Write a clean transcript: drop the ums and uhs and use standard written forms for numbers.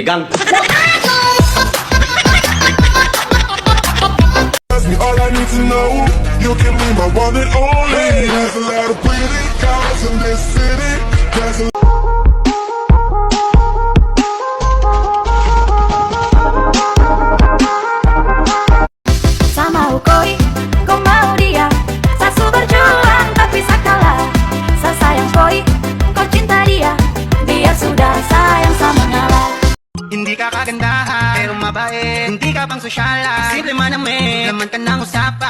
Tigang. All I need to know, you can be my one and only. There's a lot of pretty girls in this city. There's a Sama ukoi, kau mau dia. Sasu berjuang tapi tak kalah. Saya sayang koi, kau cinta dia. Biar sudah sayang sama ngalah. Hindi ka kagandahan, pero mabait. Hindi ka pang sosyala, simple man namin, laman ka ng usapan.